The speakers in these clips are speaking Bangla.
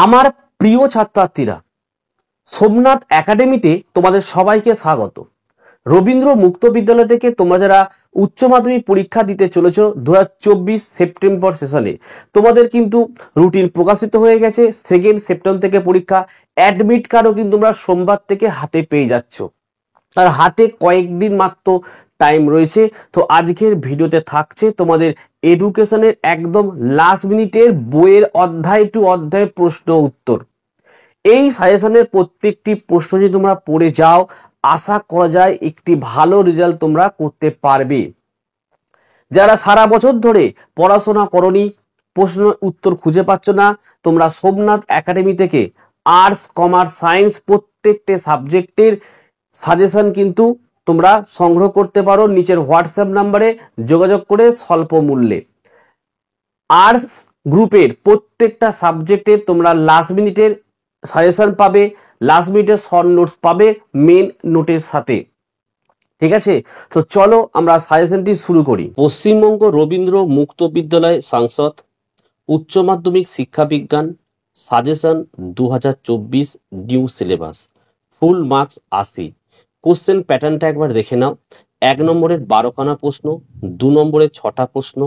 আমার প্রিয় ছাত্রছাত্রীরা, সোমনাথ একাডেমিতে তোমাদের সবাইকে স্বাগত। রবীন্দ্র মুক্ত বিদ্যালয় থেকে তোমরা যারা উচ্চ মাধ্যমিক পরীক্ষা দিতে চলেছ 2024 সেপ্টেম্বর সেশনে, তোমাদের কিন্তু রুটিন প্রকাশিত হয়ে গেছে। 2 সেপ্টেম্বর থেকে পরীক্ষা। অ্যাডমিট কার্ডও কিন্তু তোমরা সোমবার থেকে হাতে পেয়ে যাচ্ছ, আর হাতে কয়েকদিন মাত্র টাইম রয়েছে। তো আজকের ভিডিওতে থাকছে তোমাদের এডুকেশনের একদম লাস্ট মিনিটের বইয়ের অধ্যায় টু অধ্যায় প্রশ্ন উত্তর। এই সাজেশনের প্রত্যেকটি প্রশ্ন যদি তোমরা পড়ে যাও, আশা করা যায় একটি ভালো রেজাল্ট তোমরা করতে পারবে। যারা সারা বছর ধরে পড়াশোনা করনি, প্রশ্ন উত্তর খুঁজে পাচ্ছ না, তোমরা সোমনাথ একাডেমি থেকে আর্টস, কমার্স, সায়েন্স প্রত্যেকটি সাবজেক্টের সাজেশন কিন্তু তোমরা সংগ্রহ করতে পারো নিচের হোয়াটসঅ্যাপ নাম্বারে যোগাযোগ করে স্বল্প মূল্যে। আর্টস গ্রুপের প্রত্যেকটা সাবজেক্টের তোমরা লাস্ট মিনিটের সাজেশন পাবে, লাস্ট মিনিটের শর্ট নোটস পাবে মেন নোটের সাথে। ঠিক আছে, তো চলো আমরা সাজেশনটি শুরু করি। পশ্চিমবঙ্গ রবীন্দ্র মুক্ত বিদ্যালয় সাংসদ উচ্চ মাধ্যমিক শিক্ষা বিজ্ঞান suggestion 2024 new syllabus, full marks 80। Question প্যাটার্নটা একবার দেখে নাও। 1 নম্বরের 12খানা প্রশ্ন, 2 নম্বরের 6টা প্রশ্ন,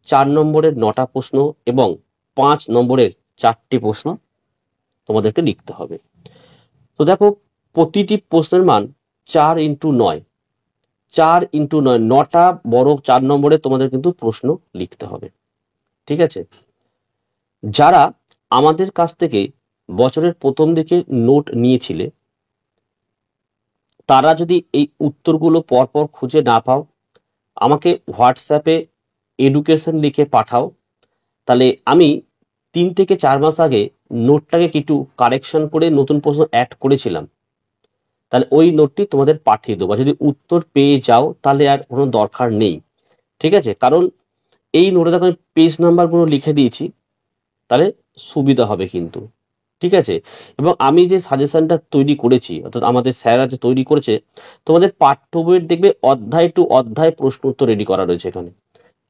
4 নম্বরের 9টা প্রশ্ন এবং 5 নম্বরের 4টি প্রশ্ন তোমাদেরকে লিখতে হবে। তো দেখো, প্রতিটি প্রশ্নের মান 4 × 9, 4 × 9, 9টা বড় 4 নম্বরে তোমাদের কিন্তু প্রশ্ন লিখতে হবে। ঠিক আছে, যারা আমাদের কাছ থেকে বছরের প্রথম দিকে নোট নিয়েছিলে, তারা যদি এই উত্তরগুলো পরপর খুঁজে না পাও, আমাকে হোয়াটসঅ্যাপে এডুকেশন লিখে পাঠাও। তাহলে আমি 3 থেকে 4 মাস আগে নোটটাকে কিছু কারেকশন করে নতুন প্রশ্ন অ্যাড করেছিলাম, তাহলে ওই নোটটি তোমাদের পাঠিয়ে দেবো। যদি উত্তর পেয়ে যাও তাহলে আর কোনো দরকার নেই। ঠিক আছে, কারণ এই নোটে দেখো আমি পেজ নাম্বারগুলো লিখে দিয়েছি, তাহলে সুবিধা হবে কিন্তু। ঠিক আছে, এবং আমি যে সাজেশনটা তৈরি করেছি, অর্থাৎ আমাদের স্যাররা যে তৈরি করেছে, তোমাদের পাঠ্য বইয়ের দেখবে অধ্যায় টু অধ্যায় প্রশ্ন উত্তর রেডি করা রয়েছে। এখানে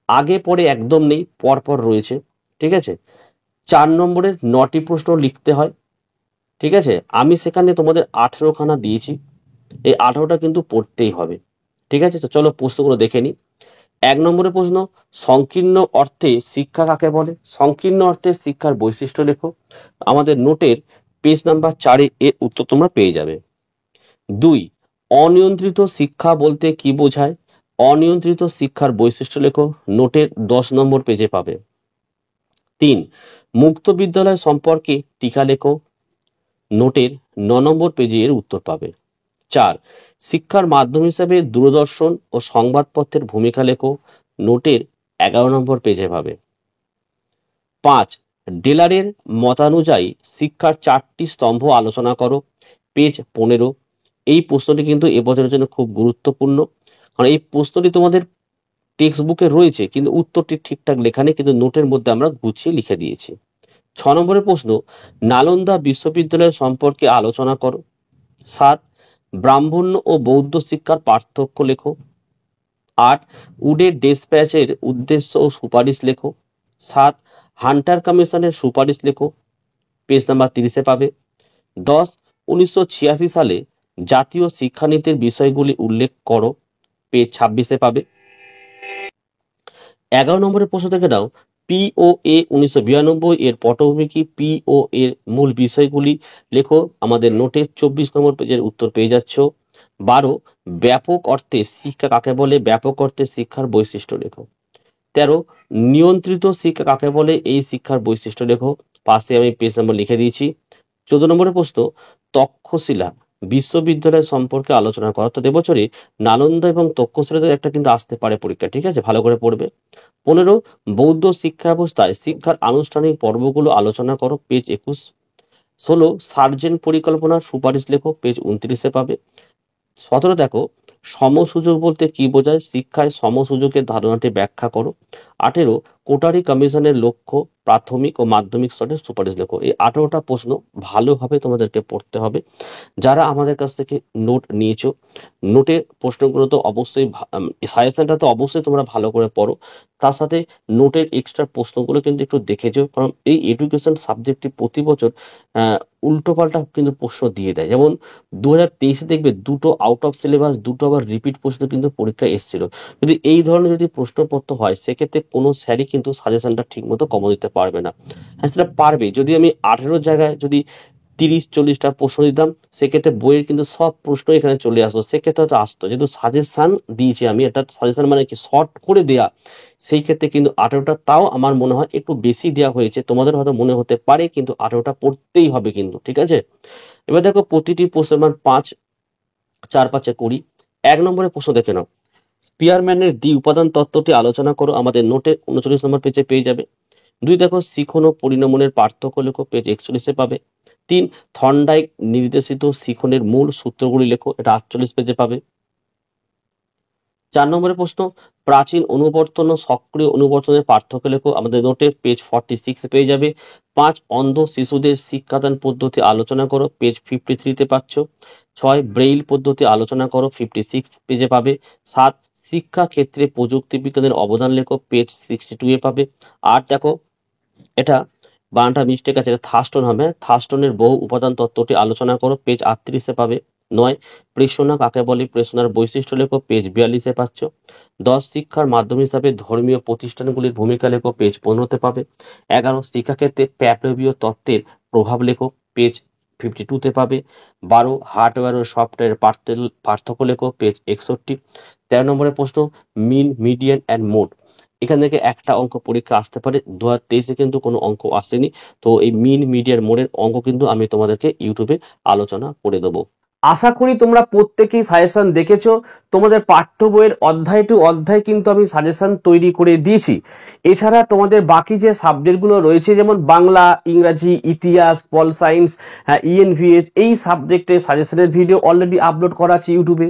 আগে পরে একদম নেই, পরপর রয়েছে। ঠিক আছে, 4 নম্বরের 9টি প্রশ্ন লিখতে হয়। ঠিক আছে, আমি সেখানে তোমাদের 18খানা দিয়েছি, এই 18টা কিন্তু পড়তেই হবে। ঠিক আছে, তো চলো প্রশ্নগুলো দেখে নিই। 1 নম্বরের প্রশ্ন, সংকীর্ণ অর্থে শিক্ষা কাকে বলে? সংকীর্ণ অর্থে শিক্ষার বৈশিষ্ট্য লেখো। আমাদের নোটের পেজ নাম্বার 4-এ এর উত্তর তোমরা পেয়ে যাবে। 2, অনিয়ন্ত্রিত শিক্ষা বলতে কি বোঝায়? অনিয়ন্ত্রিত শিক্ষার বৈশিষ্ট্য লেখো, নোটের 10 নম্বর পেজে পাবে। 3, মুক্ত বিদ্যালয় সম্পর্কে টিকা লেখো, নোটের 9 নম্বর পেজে এর উত্তর পাবে। 4, শিক্ষার মাধ্যম হিসেবে দূরদর্শন ও সংবাদপত্রের ভূমিকা লেখো, নোটের 11 নম্বর পেজে পাবে। 5, ডেলারের মতানুযায়ী শিক্ষার 4টি স্তম্ভ আলোচনা করো, পেজ 15। এই প্রশ্নটি কিন্তু এবছরের জন্য খুব গুরুত্বপূর্ণ, কারণ এই প্রশ্নটি তোমাদের টেক্সট বুকে রয়েছে কিন্তু উত্তরটি ঠিকঠাক লেখা নেই, কিন্তু নোটের মধ্যে আমরা গুছিয়ে লিখে দিয়েছি। 6 নম্বরের প্রশ্ন, নালন্দা বিশ্ববিদ্যালয় সম্পর্কে আলোচনা করো। 7, ব্রাহ্মণ্য ও বৌদ্ধ শিক্ষার পার্থক্য লেখো। 8, উডের ডেসপ্যাচের উদ্দেশ্য ও সুপারিশ লেখো। 7, হান্টার কমিশনের সুপারিশ লেখো, পেজ নাম্বার 30-এ পাবে। 10, 1986 সালে জাতীয় শিক্ষানীতির বিষয়গুলি উল্লেখ করো, পেজ 26-এ পাবে। 11 নম্বরের প্রশ্ন থেকে নাও, POA 1992 এর পটভূমি কি? PO এর মূল বিষয়গুলি লেখো, আমাদের নোটের 24 নম্বর পেজের উত্তর পেয়ে যাচ্ছ। 12, ব্যাপক অর্থে শিক্ষা কাকে বলে? ব্যাপক অর্থে শিক্ষার বৈশিষ্ট্য লেখো। 13, নিয়ন্ত্রিত শিক্ষা কাকে বলে? এই শিক্ষার বৈশিষ্ট্য লেখো, পাশে আমি পেজ নম্বর লিখে দিয়েছি। 14 নম্বরের প্রশ্ন, তক্ষশিলা বিশ্ববিদ্যালয় সম্পর্কে আলোচনা করা। তো এবছরে নালন্দা এবং তক্ষশিলাতে একটা কিন্তু আসতে পারে পরীক্ষা, ঠিক আছে, ভালো করে পড়বে। 15, বৌদ্ধ শিক্ষা ব্যবস্থায় শিক্ষার আনুষ্ঠানিক পর্বগুলো আলোচনা করো, পেজ 21। 16, সার্জেন্ট পরিকল্পনার সুপারিশ লেখো, পেজ 29-এ পাবে। 17, দেখো, সমসুযোগ বলতে কি বোঝায়? শিক্ষায় সমসুযোগের ধারণাটি ব্যাখ্যা করো। 18, কোটারি কমিশনের লক্ষ্য, প্রাথমিক ও মাধ্যমিক স্তরের সুপারিশ লেখো। এই 18টা প্রশ্ন ভালোভাবে তোমাদেরকে পড়তে হবে। যারা আমাদের কাছ থেকে নোট নিয়েছো, নোটের প্রশ্নগুলো তো অবশ্যই সাজেশনটা তো অবশ্যই তোমরা ভালো করে পড়ো, তার সাথে নোটের এক্সট্রা প্রশ্নগুলো কিন্তু একটু দেখেছো, কারণ এই এডুকেশন সাবজেক্টটি প্রতি বছর উল্টোপাল্টা কিন্তু প্রশ্ন দিয়ে দেয়। যেমন 2023 দেখবে দুটো আউট অফ সিলেবাস, দুটো আবার রিপিট প্রশ্ন কিন্তু পরীক্ষায় এসেছিল। যদি এই ধরনের যদি প্রশ্নপত্র হয়, সেক্ষেত্রে কোনো স্যারই কিন্তু সাজেশনটা ঠিক মতো কমন দিতে পারবে না। হ্যাঁ, সেটা পারবে যদি আমি 18 জায়গায় যদি 30-40টা প্রশ্ন দিতাম, সেক্ষেত্রে বইয়ের কিন্তু সব প্রশ্ন এখানে চলে আসতো, সেক্ষেত্রে হয়তো আসতো। যেহেতু সাজেশন দিয়েছি আমি, এটা সাজেশন মানে কি শর্ট করে দেয়া, সেই ক্ষেত্রে কিন্তু 18টা, তাও আমার মনে হয় একটু বেশি দেওয়া হয়েছে। তোমাদের হয়তো মনে হতে পারে, কিন্তু 18টা পড়তেই হবে কিন্তু, ঠিক আছে। এবার দেখো প্রতিটি প্রশ্নের মান 5, 4 5 20। 1 নম্বরের প্রশ্ন দেখে নাও, স্পিয়ারম্যানের দ্বি উপাদান তত্ত্বটি আলোচনা করো। আমাদের নোটে 39 নম্বর পেজে পেয়ে যাবে। 2 দেখো শিখন ও পরিণমনের পার্থক্য লেখো, পেজ 41-এ পাবে। 3 থর্নডাইক নির্দেশিত শিখনের মূল সূত্রগুলি লেখো, এটা 48 পেজে পাবে। 4 নম্বরের প্রশ্ন, প্রাচীন অনুবর্তন ও সক্রিয় অনুবর্তনের পার্থক্য লেখো, আমাদের নোটে পেজ 46 পেয়ে যাবে। 5 অন্ধ শিশুদের শিক্ষাদান পদ্ধতি আলোচনা করো, পেজ 53-তে পাচ্ছ। 6 ব্রেইল পদ্ধতি আলোচনা করো, 56 পেজে পাবে। 7 শিক্ষা ক্ষেত্রে প্রযুক্তি বিজ্ঞানের অবদান লেখো, পেজ 62-এ পাবে। 8 দেখো, এটা বানানটা মিস্টেক আছে, এটা থার্স্টন হবে, থার্স্টনের বহু উপাদান তত্ত্বটি আলোচনা করো, পেজ 38-এ পাবে। 9 প্রেষণা কাকে বলে, প্রেষণার বৈশিষ্ট্য লেখো, পেজ 42-এ পাচ্ছ। 10 শিক্ষার মাধ্যম হিসাবে ধর্মীয় প্রতিষ্ঠানগুলির ভূমিকা লেখো, পেজ 15-তে পাবে। 11 শিক্ষাক্ষেত্রে প্যাপলভীয় তত্ত্বের প্রভাব লেখো, পেজ 52-তে পাবে। 12 হার্ডওয়্যার ও সফটওয়্যার পার্থক্য লেখো, পেজ 61। 13 নম্বরের প্রশ্ন, মিন, মিডিয়ান অ্যান্ড মোড। এখান থেকে একটা অঙ্ক পরীক্ষা আসতে পারে, 2023-এ কিন্তু কোনো অঙ্ক আসেনি। তো এই মিন, মিডিয়ার, মোডের অঙ্ক কিন্তু আমি তোমাদেরকে ইউটিউবে আলোচনা করে দেবো। আশা করি তোমরা প্রত্যেকেই সাজেশন দেখেছো। তোমাদের পাঠ্য বইয়ের অধ্যায় টু অধ্যায় কিন্তু আমি সাজেশন তৈরি করে দিয়েছি। এছাড়া তোমাদের বাকি যে সাবজেক্টগুলো রয়েছে, যেমন বাংলা, ইংরাজি, ইতিহাস, পল সায়েন্স, ইএনভিএস, এই সাবজেক্টের সাজেশনের ভিডিও অলরেডি আপলোড করা আছে ইউটিউবে।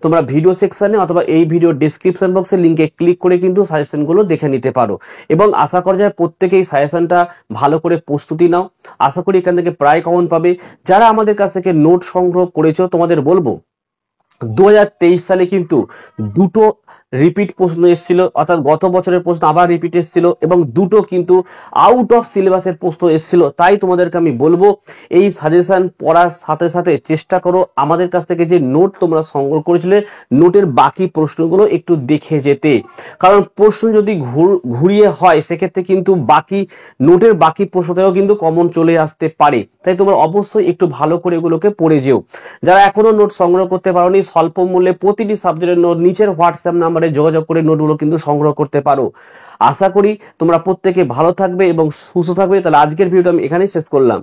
তোমরা ভিডিও সেকশনে অথবা এই ভিডিও ডেসক্রিপশন বক্সের লিঙ্কে ক্লিক করে কিন্তু সাজেশনগুলো দেখে নিতে পারো। এবং আশা করা যায় প্রত্যেকেই সাজেশনটা ভালো করে প্রস্তুতি নাও। আশা করি এখান থেকে প্রায় কমন পাবে। যারা আমাদের কাছ থেকে নোট সংগ্রহ করেছো, তোমাদের বলবো 2023 সালে কিন্তু দুটো রিপিট প্রশ্ন এসেছিল, অর্থাৎ গত বছরের প্রশ্ন আবার রিপিট এসেছিল, এবং দুটো কিন্তু আউট অফ সিলেবাসের প্রশ্ন এসেছিল। তাই তোমাদেরকে আমি বলবো, এই সাজেশন পড়ার সাথে সাথে চেষ্টা করো আমাদের কাছ থেকে যে নোট তোমরা সংগ্রহ করেছিলে, নোটের বাকি প্রশ্নগুলো একটু দেখে যেতে। কারণ প্রশ্ন যদি ঘুরিয়ে হয়, সেক্ষেত্রে কিন্তু বাকি নোটের বাকি প্রশ্নতেও কিন্তু কমন চলে আসতে পারে। তাই তোমরা অবশ্যই একটু ভালো করে এগুলোকে পড়ে যেও। যারা এখনো নোট সংগ্রহ করতে পারোনি, স্বল্প মূল্যে প্রতিটি সাবজেক্টের নোট নিচের হোয়াটসঅ্যাপ নাম্বারে যোগাযোগ করে নোটগুলো কিন্তু সংগ্রহ করতে পারো। আশা করি তোমরা প্রত্যেকে ভালো থাকবে এবং সুস্থ থাকবে। তাহলে আজকের ভিডিওটা আমি এখানেই শেষ করলাম।